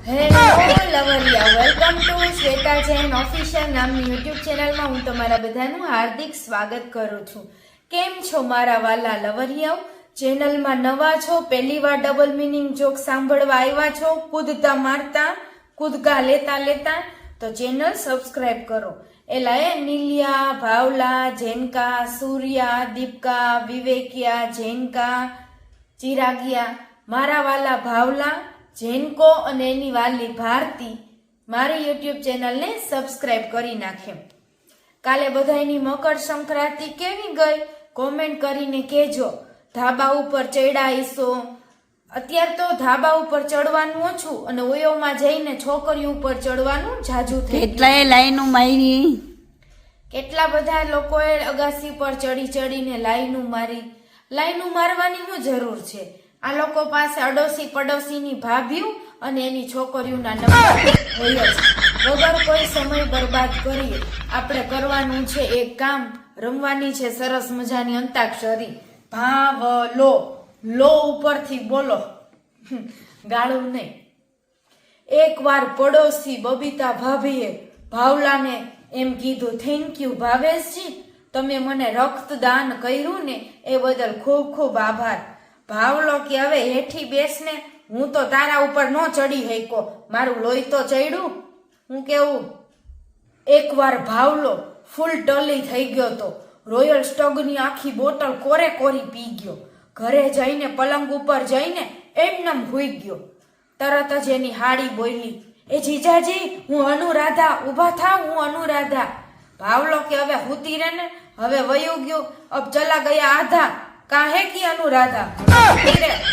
Hello લવરિયા, welcome to Shweta Jain official નામની YouTube ચેનલમાં હું તમારા બધાનું હાર્દિક સ્વાગત કરું છું. કેમ છો મારા વાલા લવરિયાઓ? ચેનલમાં નવા છો, પહેલી વાર ડબલ મીનિંગ જોક સાંભળવા આવ્યા છો, કૂદતા મારતા કૂદકા લેતા લેતા, તો ચેનલ સબસ્ક્રાઇબ કરો. એલા નીલિયા, ભાવલા, જેનકા, સૂર્યા, દીપકા, વિવેકિયા, જેનકા, ચિરાગિયા, મારા વાલા ભાવલા, જેનકો અને એની વાલી ભારતી મારી યુટ્યુબ ચેનલને સબસ્ક્રાઇબ કરી નાખે. કાલે બધાયની મકર સંક્રાંતિ કેવી ગઈ કોમેન્ટ કરીને કહેજો. ધાબા ઉપર ચડ્યા? અત્યારે તો ધાબા ઉપર ચડવાનું ઓછું અને ઓયોમાં જઈને છોકરીઓ ઉપર ચડવાનું જાજુ થઈ ગયું. કેટલાય લાઈનો મારી, કેટલા બધા લોકોએ અગાસી પર ચડી ચડીને લાઈનો મારી. લાઈનો મારવાની શું જરૂર છે? આ લોકો પાસે અડોશી પડોશીની ભાભીઓ અને એની છોકરીઓના નંબર હોય જ. વગર કોઈ સમય બરબાદ કરીએ આપણે કરવાનું છે એક કામ, રમવાની છે સરસ મજાની અંતાક્ષરી. ભાવલો, લો ઉપરથી બોલો, ગાળું નહીં. એકવાર પડોશી બબીતા ભાભીએ ભાવલાને એમ કીધું, થેન્ક યુ ભાવેશજી, તમે મને રક્તદાન કર્યું ને એ બદલ ખૂબ ખૂબ આભાર. ભાવલો કે હવે હેઠી બેસને, હું તો તારા ઉપર ન ચડી હઈકો, મારું લોહી તો ચડ્યું. હું કેવું, એકવાર ભાવલો ફૂલ ટલી થઈ ગયો તો રોયલ સ્ટગની આખી બોટલ કોરે કોરી પી ગયો. ઘરે જઈને પલંગ ઉપર જઈને એમનેમ હુઈ ગયો. તરત જ એની હાડી બોલી, એ જીજાજી હું અનુરાધા, ઊભા થાવ, હું અનુરાધા. ભાવલો કે હવે હુતી રે ને, હવે વયું ગયું, અબ ચલા ગયા આધા, કાહે કી અનુરાધા,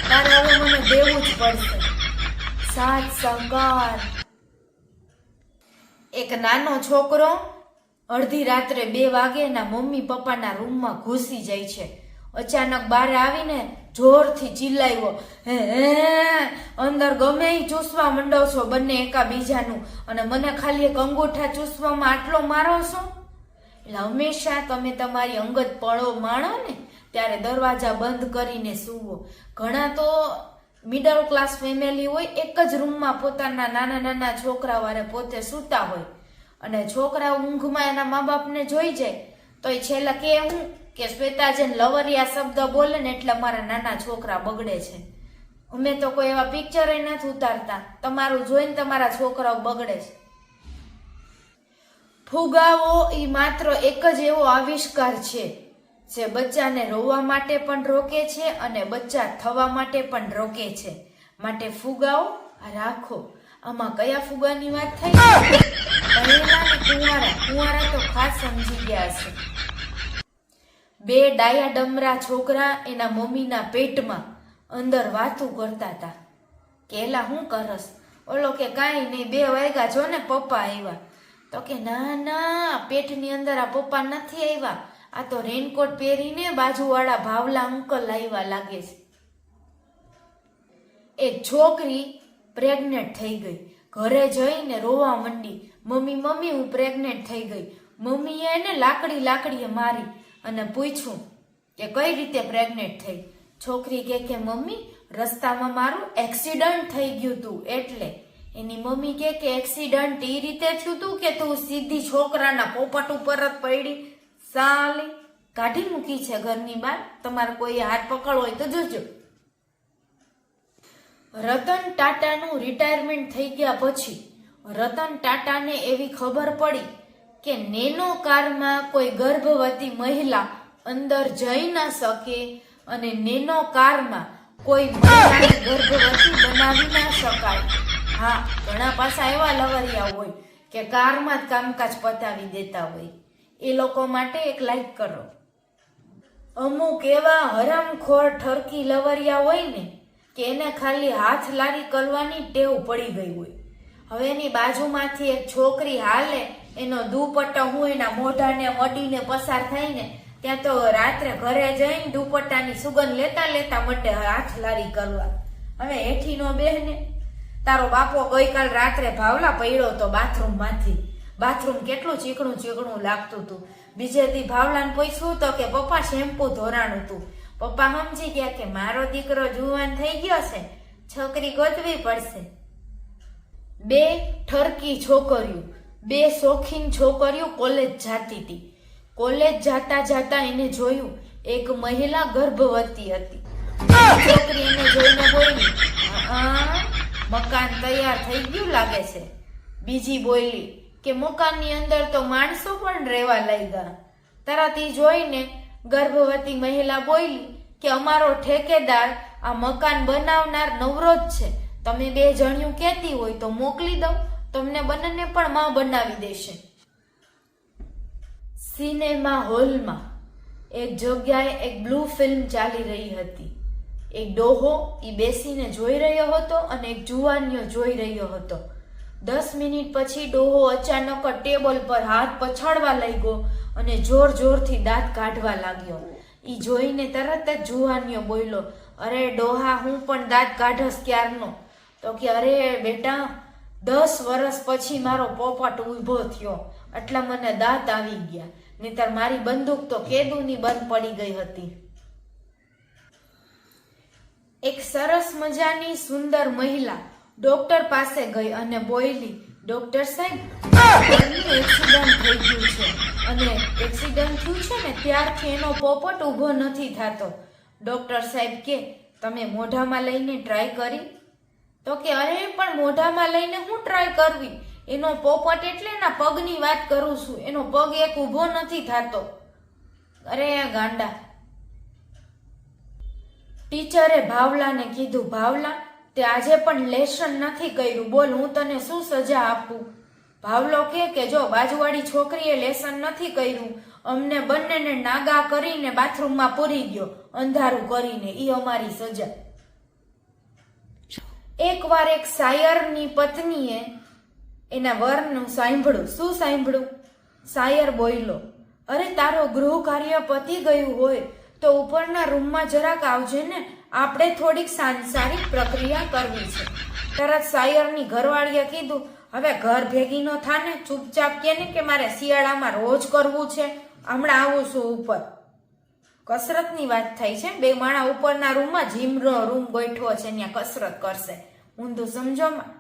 તારે હવે મને દેવું જ પડશે. સાત સંગાર. એક નાનો છોકરો અડધી રાત્રે 2 વાગે ના મમ્મી પપ્પાના રૂમમાં ઘૂસી જાય છે. અચાનક બહાર આવીને જોરથી ચિલ્લાવ્યો, હે અંદર ગમે ઈ ચૂસવા મંડો છો બંને એકાબીજાનું, અને મને ખાલી એક અંગૂઠા ચૂસવામાં આટલો મારો છો? એટલે હંમેશા તમે તમારી અંગત પળો માણો ને ત્યારે દરવાજા બંધ કરીને સૂવો. ઘણા તો મિડલ ક્લાસ ફેમિલી હોય, એક જ રૂમમાં પોતાના નાના નાના છોકરાવાળે પોતે સૂતા હોય, અને છોકરા ઊંઘમાં એના મા બાપને જોઈ જાય તો એ છેલ્લા કે હું કે શ્વેતાજન લવરિયા શબ્દ બોલે ને એટલે મારા નાના છોકરા બગડે છે. અમે તો કોઈ એવા પિક્ચર નથી ઉતારતા, તમારું જોઈને તમારા છોકરાઓ બગડે છે. ફુગાવો એ માત્ર એક જ એવો આવિષ્કાર છે જે બચ્ચાને રોવા માટે પણ રોકે છે અને બચ્ચા થવા માટે પણ રોકે છે. માટે ફુગાઓ રાખો. આમાં કયા ફુગાની વાત થઈ? પહેલા ને કુંવારા. કુંવારા તો ખાસ સમજી ગયા હશે. 2 ડાયા ડમરા છોકરા એના મમ્મીના પેટમાં અંદર વાતું કરતા હતા. કેલા હું કરસ? ઓલો કે કાંઈ નહીં, 2 વાગ્યા જો ને પપ્પા આવ્યા. તો કે ના ના, પેટની અંદર આ પપ્પા નથી આવ્યા, આ તો રેનકોટ પહેરીને બાજુવાળા ભાવલા અંકલ આવ્યા લાગે છે. એક છોકરી પ્રેગ્નેન્ટ થઈ ગઈ. ઘરે જઈને રોવા માંડી, મમ્મી મમ્મી હું પ્રેગ્નેન્ટ થઈ ગઈ. મમ્મીએ એને લાકડીએ મારી અને પૂછ્યું કે કઈ રીતે પ્રેગ્નેન્ટ થઈ? છોકરી કે મમ્મી રસ્તામાં મારું એક્સિડન્ટ થઈ ગયું તું એટલે. એની મમ્મી કે એક્સિડન્ટ એ રીતે થયું તું કે તું સીધી છોકરાના પોપટ ઉપર જ પડી? સાલી કાઢી મૂકી છે ઘરની બહાર, તમારે કોઈ હાથ પકડ હોય તો જોજો. રતન ટાટાનું રિટાયરમેન્ટ થઈ ગયા પછી રતન ટાટાને એવી ખબર પડી કે નેનો કારમાં કોઈ ગર્ભવતી મહિલા અંદર જઈ ન શકે અને નેનો કારમાં કોઈ મહિલાને ગર્ભવતી બનાવી ના શકાય. હા, ઘણા પાછા એવા લવરિયા હોય કે કારમાં જ કામકાજ પતાવી દેતા હોય. એ લોકો માટે એક લાઈક કરો. અમુક એવા હરામખોર ઠરકી લવરિયા હોય ને કે એને ખાલી હાથ લારી કરવાની ટેવ પડી ગઈ હોય. હવે એની બાજુમાંથી એક છોકરી હાલે, એનો દુપટ્ટો હું એના મોઢાને મડીને પસાર થાય ને ત્યાં તો રાત્રે ઘરે જઈને દુપટ્ટાની સુગંધ લેતા લેતા મટે હાથ લારી કરવા. હવે હેઠીનો બેહને, તારો બાપો ગઈકાલ રાત્રે ભાવલા પડ્યો તો બાથરૂમમાંથી. બાથરૂમ કેટલું ચીકણું ચીકણું લાગતું હતું. બીજે દી ભાવલાને પૂછ્યું તો કે પપ્પા શેમ્પુ ધોરાણું હતું. પપ્પા સમજી ગયા કે મારો દીકરો જુવાન થઈ ગયો છે, છોકરી ગોતવી પડશે. બે ઠરકી છોકરીઓ, બે શોખીન છોકરીઓ કોલેજ જાતી હતી. કોલેજ જાતા જાતા એને જોયું એક મહિલા ગર્ભવતી હતી. છોકરી એને જોઈને બોલી, મકાન તૈયાર થઈ ગયું લાગે છે. બીજી બોલી કે મકાનની અંદર તો માણસો પણ રહેવા લાગ્યા. તરત ઈ જોઈને ગર્ભવતી મહિલા બોલી કે અમારો ઠેકેદાર આ મકાન બનાવનાર નવરો જ છે. તમે બે જણિયું કહેતી હોય તો મોકલી દઉં, તમને બંનેને પણ માં બનાવી દેશે. સિનેમા હોલમાં એક જગ્યાએ એક બ્લુ ફિલ્મ ચાલી રહી હતી. એક ડોહો ઈ બેસીને જોઈ રહ્યો હતો અને એક જુવાનિયો જોઈ રહ્યો હતો. 10 મિનિટ પછી ડોહો અચાનક ટેબલ પર હાથ પછાડવા લાગ્યો અને જોર જોરથી દાંત કાઢવા લાગ્યો. ઈ જોઈને તરત જ જુવાનિયો બોલ્યો, અરે ડોહા, હું પણ દાંત કાઢસ ક્યારનો. તો કે અરે બેટા, 10 વર્ષ પછી મારો પોપટ ઊભો થયો એટલે મને દાંત આવી ગયા, નહીતર મારી બંદૂક તો કેદુની બંધ પડી ગઈ હતી. એક સરસ મજાની સુંદર મહિલા ડોક્ટર પાસે ગઈ અને બોલી, ડોક્ટર સાહેબ, એક્સિડન્ટ થઈ ગયું છે અને એક્સિડન્ટ થયું છે ને ત્યારથી એનો પોપટ ઊભો નથી થતો. ડોક્ટર સાહેબ કે તમે મોઢામાં લઈને ટ્રાય કરી? તો કે અરે પણ મોઢામાં લઈને હું ટ્રાય કરવી, એનો પોપટ એટલે એના પગની વાત કરું છું, એનો પગ એક ઊભો નથી થતો. અરે ગાંડા. ટીચરે ભાવલાને કીધું, ભાવલા, તે આજે પણ લેસન નથી કર્યું, બોલ હું તને શું સજા આપું? ભાવલો કે જો બાજુવાળી છોકરીએ લેસન નથી કર્યું, અમને બંનેને નાગા કરીને બાથરૂમમાં પૂરી ગયો અંધારું કરીને, ઈ અમારી સજા. એકવાર એક શાયરની પત્નીએ એના વરનું સાંભળ્યું. શું સાંભળ્યું? શાયર બોલ્યો, અરે તારો ગૃહ કાર્ય પતી ગયું હોય તો ઉપરના રૂમમાં જરાક આવજે ને, આપણે થોડીક સાંસારિક પ્રક્રિયા કરવી છે. તરત શાયરની ઘરવાળીએ કીધું, હવે ઘર ભેગી નો થાને, ચૂપચાપ કે ને કે મારે શિયાળામાં રોજ કરવું છે, હમણાં આવું છું ઉપર. કસરતની વાત થઈ છે. બે માણા ઉપરના રૂમમાં જીમનો રૂમ ગોઠવો છે, ત્યાં કસરત કરશે. ઊંધું સમજોમાં.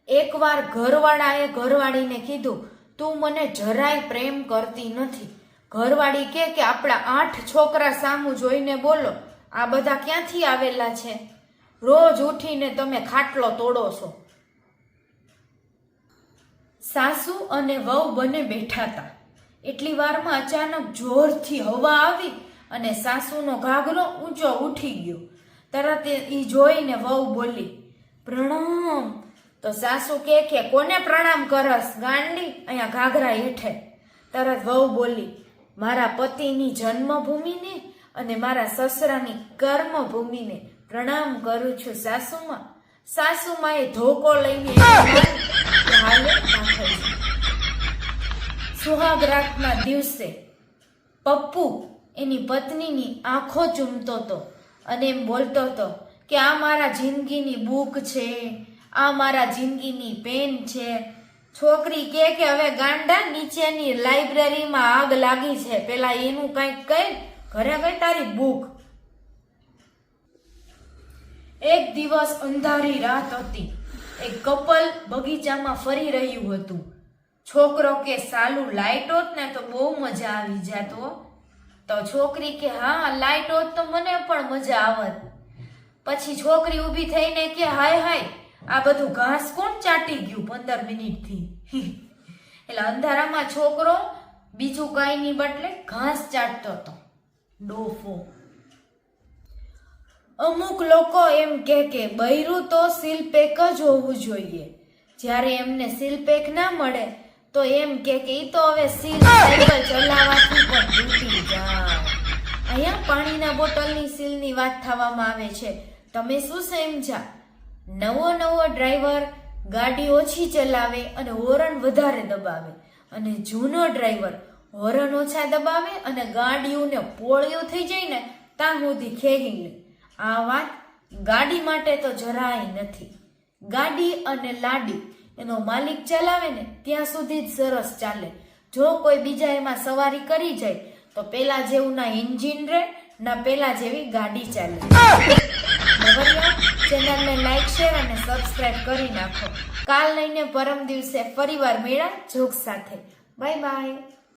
એકવાર ઘરવાળાએ ઘરવાળીને કીધું, તું મને જરાય પ્રેમ કરતી નથી. ઘરવાળી કે આપણા 8 છોકરા સામું જોઈને બોલો, આ બધા ક્યાંથી આવેલા છે? રોજ ઉઠીને તમે ખાટલો તોડો છો. સાસુ અને વહુ બંને બેઠા હતા. એટલી વારમાં અચાનક જોરથી હવા આવી અને સાસુનો ઘાઘરો ઊંચો ઉઠી ગયો. તરત ઈ જોઈને વહુ બોલી, પ્રણામ. તો સાસુ કે કોને પ્રણામ કરસ ગાંડી, અહીંયા ઘાઘરા હેઠે. તરત વહુ બોલી, મારા પતિની જન્મભૂમિને અને મારા સસરાની કર્મભૂમિને પ્રણામ કરું છું સાસુમાં. સાસુમાએ ધોકો લઈને સુહાગ રાતના દિવસે પપ્પુ એની પત્નીની આંખો ચૂમતો હતો અને એમ બોલતો હતો કે આ મારા જિંદગીની બુક છે, આ મારા જિંદગીની પેન છે. છોકરી કે હવે ગાંડા, નીચેની લાઇબ્રેરીમાં આગ લાગી છે, પેલા એનું કંઈક કઈ, ઘરે ગઈ તારી બુક. એક દિવસ અંધારી રાત હતી. એક કપલ બગીચામાં ફરી રહ્યું હતું. છોકરો કે સાલું લાઈટ હોત ને તો બહુ મજા આવી જાતો. તો છોકરી કે હા, લાઈટ હોત તો મને પણ મજા આવત. પછી છોકરી ઊભી થઈને કે હાય હાય, આ બધું ઘાસ કોણ ચાટી ગયું 15 મિનિટથી? એટલે અંધારામાં છોકરો બીજું કઈ ની બદલે ઘાસ ચાટતો હતો. ડોફો. અમુક લોકો એમ કે બૈરું તો સીલપેક જ હોવું જોઈએ. જ્યારે એમને સીલપેક ના મળે તો એમ કે ઈ તો હવે સીલ સાયકલ ચલાવવાથી પણ તૂટી જાય. અહીંયા પાણીના બોટલની સીલની વાત થવામાં આવે છે. તમે શું સમજ્યા? નવો ડ્રાઈવર ગાડી ઓછી ચલાવે અને હોર્ન વધારે દબાવે, અને જૂનો ડ્રાઈવર હોર્ન ઓછા દબાવે અને ગાડીઓને પોળિયું થઈ જાય ને ત્યાં સુધી ખેંચી લે. આ વાત ગાડી માટે તો જરાય નથી. ગાડી અને લાડી એનો માલિક ચલાવે ને ત્યાં સુધી જ સરસ ચાલે. જો કોઈ બીજા એમાં સવારી કરી જાય તો પેલા જેવું ના એન્જિન રે, ના પેલા જેવી ગાડી ચાલે. ચેનલને લાઈક શેર અને સબસ્ક્રાઇબ કરી નાખો. કાલ લઈને પરમ દિવસે ફરીવાર મેળા જોક સાથે. Bye bye.